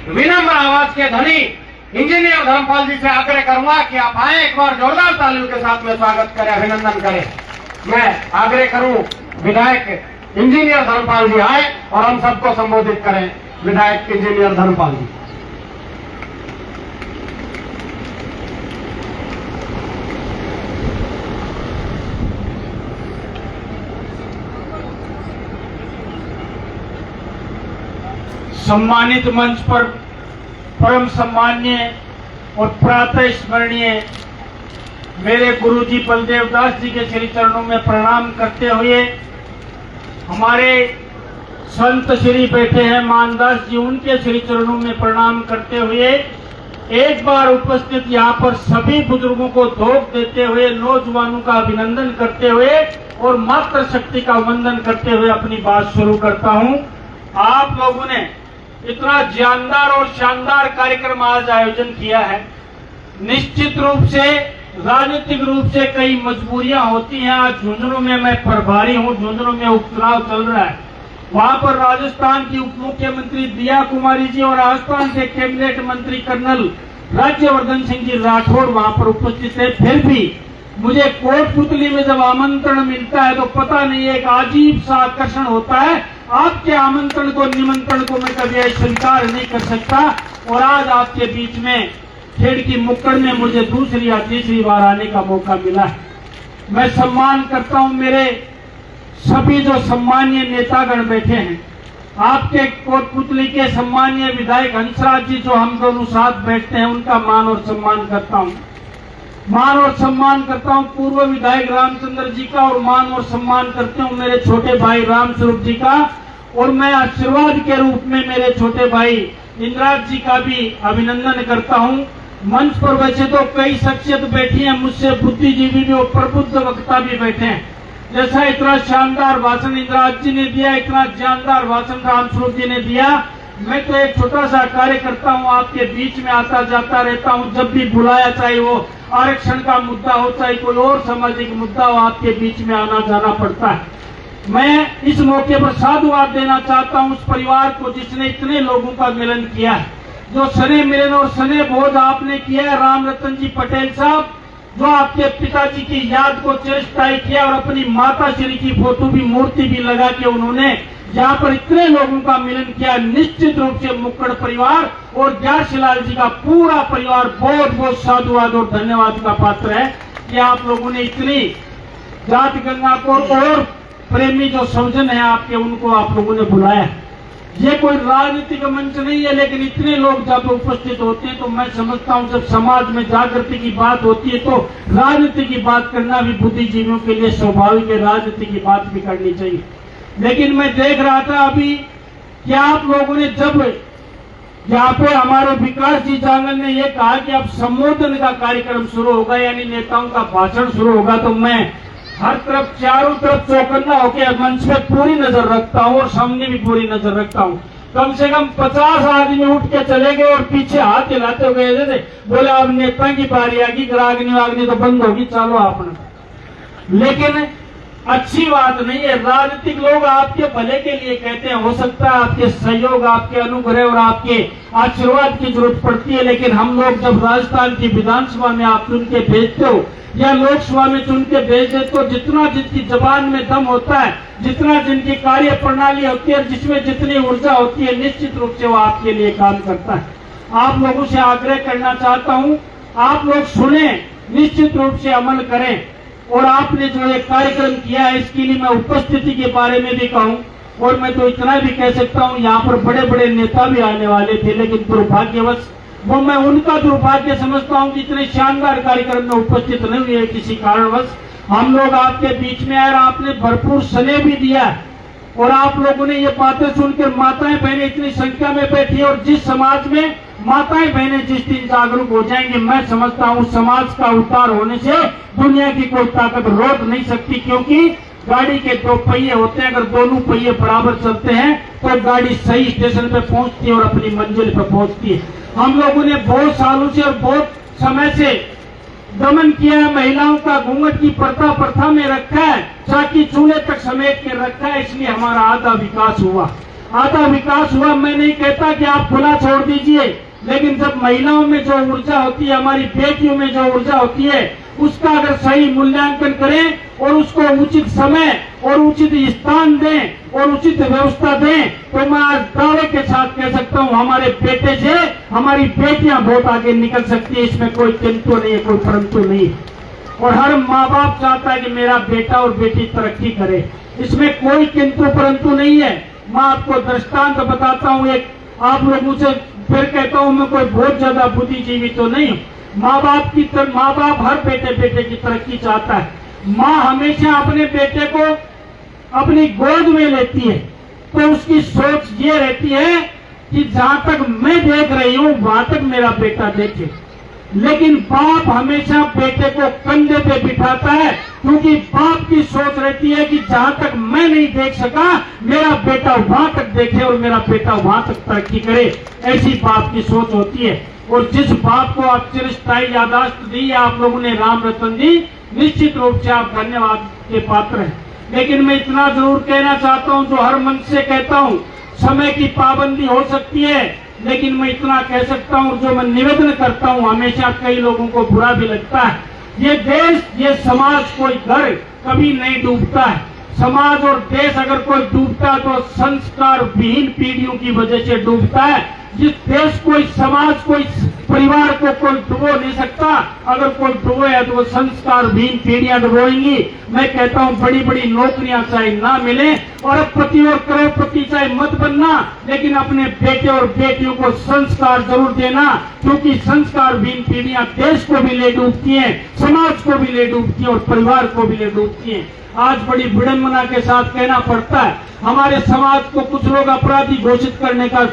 विनम्र आवाज के धनी इंजीनियर धर्मपाल जी से आग्रह करूंगा कि आप आए, एक बार जोरदार तालियों के साथ में स्वागत करें, अभिनंदन करें। मैं आग्रह करूं विधायक इंजीनियर धर्मपाल जी आए और हम सबको संबोधित करें। विधायक इंजीनियर धर्मपाल जी। सम्मानित मंच पर परम सम्मान्य और प्रातः स्मरणीय मेरे गुरुजी बलदेव दास जी के श्री चरणों में प्रणाम करते हुए, हमारे संत श्री बैठे हैं मानदास जी, उनके श्री चरणों में प्रणाम करते हुए एक बार उपस्थित यहाँ पर सभी बुजुर्गों को धोख देते हुए, नौजवानों का अभिनंदन करते हुए और मातृशक्ति का वंदन करते हुए अपनी बात शुरू करता हूँ। आप लोगों ने इतना जानदार और शानदार कार्यक्रम आज आयोजन किया है। निश्चित रूप से राजनीतिक रूप से कई मजबूरियां होती हैं। आज झुंझुनू में मैं प्रभारी हूं, झुंझुनू में उपचुनाव चल रहा है। वहां पर राजस्थान की उप मुख्यमंत्री दिया कुमारी जी और राजस्थान के कैबिनेट मंत्री कर्नल राज्यवर्धन सिंह जी राठौड़ वहां पर उपस्थित है। फिर भी मुझे कोटपुतली में जब आमंत्रण मिलता है तो पता नहीं, एक अजीब सा आकर्षण होता है। आपके आमंत्रण को, निमंत्रण को मैं कभी स्वीकार नहीं कर सकता और आज आपके बीच में खेड़ की मुक्कड़ में मुझे दूसरी या तीसरी बार आने का मौका मिला है। मैं सम्मान करता हूं मेरे सभी जो सम्मानीय नेतागण बैठे हैं। आपके कोटपुतली के सम्मानीय विधायक हंसराज जी जो हम दोनों साथ बैठते हैं, उनका मान और सम्मान करता हूं। मान और सम्मान करता हूं पूर्व विधायक रामचंद्र जी का और मान और सम्मान करते हूं मेरे छोटे भाई रामस्वरूप जी का। और मैं आशीर्वाद के रूप में मेरे छोटे भाई इंद्राज जी का भी अभिनंदन करता हूं। मंच पर वैसे तो कई शख्सियत बैठी हैं, मुझसे बुद्धिजीवी भी और प्रबुद्ध वक्ता भी बैठे हैं। जैसा इतना शानदार भाषण इंद्राज जी ने दिया, इतना शानदार भाषण रामस्वरूप जी ने दिया। मैं तो एक छोटा सा कार्य करता हूं, आपके बीच में आता जाता रहता हूं। जब भी बुलाया, चाहे वो आरक्षण का मुद्दा हो, चाहे कोई और सामाजिक मुद्दा हो, आपके बीच में आना जाना पड़ता है। मैं इस मौके पर साधुवाद देना चाहता हूं उस परिवार को जिसने इतने लोगों का मिलन किया है, जो स्नेह मिलन और स्नेह बोध आपने किया है। राम रतन जी पटेल साहब जो आपके पिताजी की याद को चिरस्थायी किया और अपनी माता श्री की फोटो भी, मूर्ति भी लगा के उन्होंने यहाँ पर इतने लोगों का मिलन किया। निश्चित रूप से मुक्कड़ परिवार और ग्यारशिलाल जी का पूरा परिवार बहुत बहुत साधुवाद और धन्यवाद का पात्र है कि आप लोगों ने इतनी जात गंगा को और प्रेमी जो सौजन है आपके, उनको आप लोगों ने बुलाया। ये कोई राजनीतिक मंच नहीं है, लेकिन इतने लोग जब उपस्थित होते हैं तो मैं समझता हूं जब समाज में जागृति की बात होती है तो राजनीति की बात करना भी बुद्धिजीवियों के लिए स्वाभाविक है, राजनीति की बात भी करनी चाहिए। लेकिन मैं देख रहा था अभी कि आप लोगों ने जब यहाँ पे हमारे विकास जी जांगल ने ये कहा कि अब संबोधन का कार्यक्रम शुरू होगा, यानी नेताओं का भाषण शुरू होगा, तो मैं हर तरफ चारों तरफ चौकन्ना होकर मंच पे पूरी नजर रखता हूँ और सामने भी पूरी नजर रखता हूँ। कम से कम 50 आदमी उठ के चले गए और पीछे हाथ हिलाते हुए थे, बोले अब नेता की बारी आगी, ग्रागनी वागनी तो बंद होगी, चलो आपने। लेकिन अच्छी बात नहीं है। राजनीतिक लोग आपके भले के लिए कहते हैं, हो सकता है आपके सहयोग, आपके अनुग्रह और आपके आशीर्वाद की जरूरत पड़ती है, लेकिन हम लोग जब राजस्थान की विधानसभा में आप चुन के भेजते हो या लोकसभा में चुन के भेज देते हो, जितना जिनकी जबान में दम होता है, जितना जिनकी कार्य प्रणाली होती है, जिसमें जितनी ऊर्जा होती है, निश्चित रूप से वो आपके लिए काम करता है। आप लोगों से आग्रह करना चाहता हूं, आप लोग सुने, निश्चित रूप से अमल करें। और आपने जो एक कार्यक्रम किया है इसके लिए मैं उपस्थिति के बारे में भी कहूं, और मैं तो इतना भी कह सकता हूं यहाँ पर बड़े बड़े नेता भी आने वाले थे, लेकिन दुर्भाग्यवश वो मैं उनका दुर्भाग्य समझता हूं कि इतने शानदार कार्यक्रम में उपस्थित नहीं हुए किसी कारणवश। हम लोग आपके बीच में आए और आपने भरपूर स्नेह भी दिया और आप लोगों ने ये बातें सुनकर माताएं बहनें इतनी संख्या में बैठी और जिस समाज में माताएं बहनें जिस दिन जागरूक हो जाएंगे, मैं समझता हूं समाज का उद्धार होने से दुनिया की कोई ताकत रोक नहीं सकती। क्योंकि गाड़ी के दो पहिए होते हैं, अगर दोनों पहिए बराबर चलते हैं तो गाड़ी सही स्टेशन पे पहुंचती है और अपनी मंजिल पे पहुंचती है। हम लोगों ने बहुत सालों से और बहुत समय से दमन किया है, महिलाओं का घूंघट की प्रथा में रखा है, चाकी चूल्हे तक समेट के रखा है, इसलिए हमारा आधा विकास हुआ। आधा विकास हुआ। मैं नहीं कहता कि आप खुला छोड़ दीजिए, लेकिन जब महिलाओं में जो ऊर्जा होती है, हमारी बेटियों में जो ऊर्जा होती है, उसका अगर सही मूल्यांकन करें और उसको उचित समय और उचित स्थान दें और उचित व्यवस्था दें, तो मैं आज दावे के साथ कह सकता हूं हमारे बेटे से हमारी बेटियां बहुत आगे निकल सकती है। इसमें कोई किंतु नहीं है, कोई परंतु नहीं है। और हर माँ बाप चाहता है कि मेरा बेटा और बेटी तरक्की करे, इसमें कोई किंतु परंतु नहीं है। मैं आपको दृष्टांत बताता हूँ एक, आप लोगों से फिर कहता हूँ मैं कोई बहुत ज्यादा बुद्धिजीवी तो नहीं। माँ बाप हर बेटे की तरक्की चाहता है। माँ हमेशा अपने बेटे को अपनी गोद में लेती है, तो उसकी सोच ये रहती है कि जहां तक मैं देख रही हूं वहां तक मेरा बेटा देखे। लेकिन बाप हमेशा बेटे को कंधे पे बिठाता है, क्योंकि बाप की सोच रहती है कि जहां तक मैं नहीं देख सका मेरा बेटा वहां तक देखे और मेरा बेटा वहां तक तरक्की करे। ऐसी बाप की सोच होती है। और जिस बाप को आप चिरस्थायी यादाश्त दी है आप लोगों ने, राम रतन जी, निश्चित रूप से आप धन्यवाद के पात्र हैं। लेकिन मैं इतना जरूर कहना चाहता हूं, जो हर मन से कहता हूं, समय की पाबंदी हो सकती है, लेकिन मैं इतना कह सकता हूं, जो मैं निवेदन करता हूं, हमेशा कई लोगों को बुरा भी लगता है, ये देश, ये समाज, कोई घर कभी नहीं डूबता है। समाज और देश अगर कोई डूबता है तो संस्कार विहीन पीढ़ियों की वजह से डूबता है। जिस देश, कोई समाज, कोई परिवार को कोई डुबो नहीं सकता। अगर कोई डुबोए है तो वो संस्कार विहीन पीढ़ियां डुबोएंगी। मैं कहता हूं बड़ी बड़ी नौकरियां चाहे ना मिले, अरबपति और करोड़पति चाहे मत बनना, लेकिन अपने बेटे और बेटियों को संस्कार जरूर देना, क्योंकि संस्कार विहीन पीढ़ियां देश को भी ले डूबती हैं, समाज को भी ले डूबती हैं और परिवार को भी ले डूबती हैं। आज बड़ी विडंबना के साथ कहना पड़ता है, हमारे समाज को कुछ लोग अपराधी घोषित करने का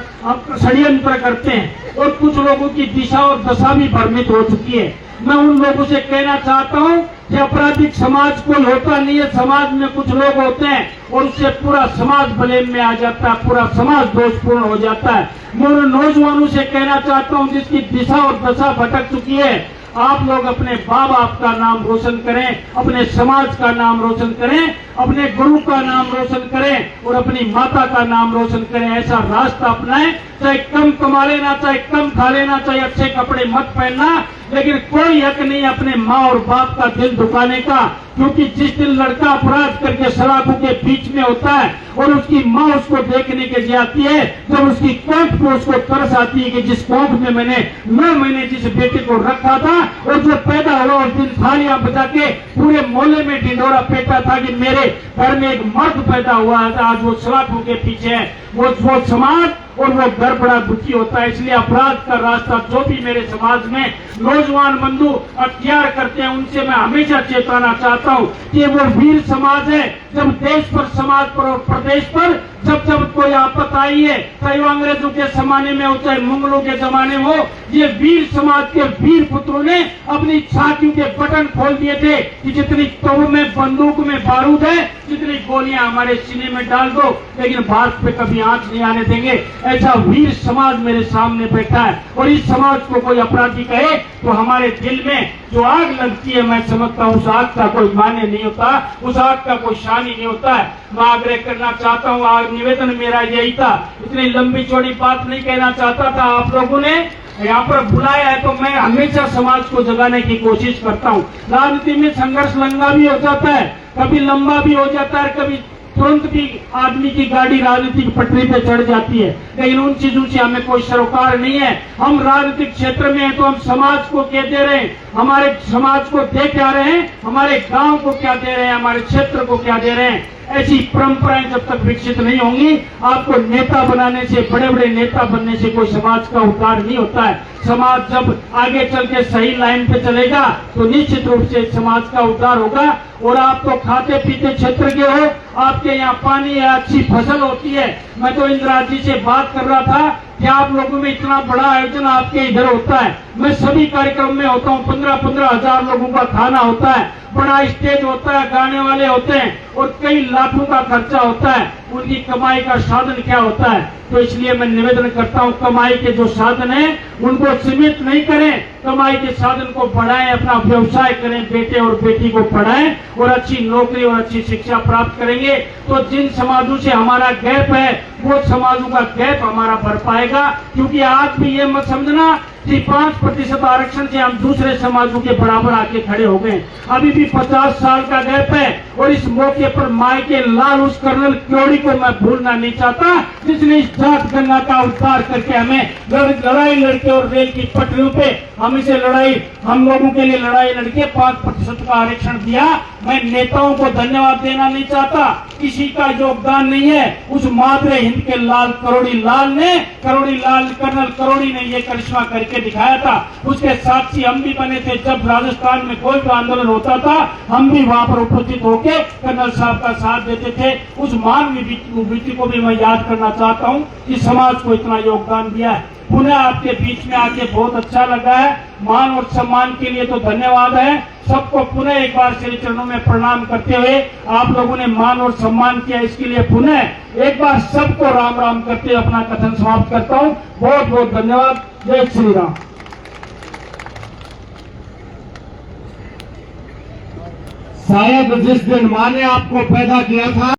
षड्यंत्र करते हैं और कुछ लोगों की दिशा और दशा भी भ्रमित हो चुकी है। मैं उन लोगों से कहना चाहता हूं कि आपराधिक समाज कोई होता नहीं है, समाज में कुछ लोग होते हैं और उससे पूरा समाज ब्लेम में आ जाता है, पूरा समाज दोषपूर्ण हो जाता है। मैं उन नौजवानों से कहना चाहता हूं जिसकी दिशा और दशा भटक चुकी है, आप लोग अपने माँ बाप का नाम रोशन करें, अपने समाज का नाम रोशन करें, अपने गुरु का नाम रोशन करें और अपनी माता का नाम रोशन करें। ऐसा रास्ता अपनाएं, चाहे कम कमा लेना, चाहे कम खा लेना, चाहे अच्छे कपड़े मत पहनना, लेकिन कोई हक नहीं अपने माँ और बाप का दिल दुखाने का। क्योंकि जिस दिन लड़का अपराध करके सड़कों के बीच में होता है और उसकी माँ उसको देखने के लिए आती है, जब उसकी कोख पे उसको तरस आती है कि जिस कोख में मैंने 9 महीने जिस बेटे को रखा था और जो पैदा हुआ उस दिन थालियां बजा के पूरे मोहल्ले में ढिंढोरा पीटा था कि मेरे घर में एक मर्द पैदा हुआ है, आज वो सड़कों के पीछे है। वो समाज और वो घर बड़ा दुखी होता है। इसलिए अपराध का रास्ता जो भी मेरे समाज में नौजवान बंधु अख्तियार करते हैं, उनसे मैं हमेशा चेताना चाहता हूं कि वो वीर समाज है। जब देश पर, समाज पर और प्रदेश पर जब जब कोई आपत आई है, चाहे वो अंग्रेजों के जमाने में हो चाहे मुगलों के जमाने में हो, ये वीर समाज के वीर पुत्रों ने अपनी छातियों के बटन खोल दिए थे कि जितनी तोप में, बंदूक में बारूद है, जितनी गोलियां हमारे सीने में डाल दो, लेकिन भारत पे कभी आंच नहीं आने देंगे। ऐसा वीर समाज मेरे सामने बैठा है और इस समाज को कोई अपराधी कहे तो हमारे दिल में जो आग लगती है, मैं समझता हूँ उस आग का कोई मान्य नहीं होता, उस आग का कोई शान ही नहीं होता है। मैं आग्रह करना चाहता हूँ, आज निवेदन मेरा यही था, इतनी लंबी चौड़ी बात नहीं कहना चाहता था। आप लोगों ने यहाँ पर बुलाया है तो मैं हमेशा समाज को जगाने की कोशिश करता हूँ। राजनीति में संघर्ष लंबा भी हो जाता है, कभी लंबा भी हो जाता है, कभी तुरंत भी आदमी की गाड़ी राजनीतिक पटरी पे चढ़ जाती है, लेकिन उन चीजों से हमें कोई सरोकार नहीं है। हम राजनीतिक क्षेत्र में हैं तो हम समाज को क्या दे रहे हैं, हमारे समाज को दे क्या रहे हैं, हमारे गांव को क्या दे रहे हैं, हमारे क्षेत्र को क्या दे रहे हैं। ऐसी परंपराएं जब तक विकसित नहीं होंगी, आपको नेता बनाने से, बड़े बड़े नेता बनने से कोई समाज का उद्धार नहीं होता है। समाज जब आगे चल के सही लाइन पे चलेगा तो निश्चित रूप से समाज का उद्धार होगा। और आप तो खाते पीते क्षेत्र के हो, आपके यहाँ पानी है, अच्छी फसल होती है। मैं तो इंदिरा जी से बात कर रहा था कि आप लोगों में इतना बड़ा आयोजन आपके इधर होता है, मैं सभी कार्यक्रम में होता हूँ, 15-15 हजार लोगों का खाना होता है, बड़ा स्टेज होता है, गाने वाले होते हैं और कई लाखों का खर्चा होता है। उनकी कमाई का साधन क्या होता है? तो इसलिए मैं निवेदन करता हूँ, कमाई के जो साधन है उनको सीमित नहीं करें, कमाई के साधन को बढ़ाएं, अपना व्यवसाय करें, बेटे और बेटी को पढ़ाएं और अच्छी नौकरी और अच्छी शिक्षा प्राप्त करेंगे तो जिन समाजों से हमारा गैप है वो समाजों का गैप हमारा भर पाएगा। क्योंकि आज भी ये मत समझना कि 5% आरक्षण से हम दूसरे समाजों के बराबर आके खड़े हो गए। अभी भी 50 साल का गैप है और इस मौके पर माई के लाल उस कर्नल क्योड़ी को मैं भूलना नहीं चाहता जिसने इस जात गंगा का उद्धार करके हमें लड़ाई लड़के और रेल की पटरियों पे हम इसे लड़ाई हम लोगों के लिए लड़ाई लड़के 5% का आरक्षण दिया। मैं नेताओं को धन्यवाद देना नहीं चाहता, किसी का योगदान नहीं है, उस मातरे हिंद के लाल कर्नल करोड़ी ने ये करिश्मा करके दिखाया था। उसके साक्षी हम भी बने थे। जब राजस्थान में कोई भी आंदोलन होता था हम भी वहां पर उपस्थित होकर कर्नल साहब का साथ देते थे। उस मानवीय विभूति को भी मैं याद करना चाहता हूं कि समाज को इतना योगदान दिया है। पुनः आपके बीच में आके बहुत अच्छा लगा है। मान और सम्मान के लिए तो धन्यवाद है। सबको पुनः एक बार श्री चरणों में प्रणाम करते हुए आप लोगों ने मान और सम्मान किया, इसके लिए पुनः एक बार सबको राम राम करते हुए अपना कथन समाप्त करता हूं। बहुत बहुत धन्यवाद। जय श्री राम। शायद जिस दिन माँ ने आपको पैदा किया था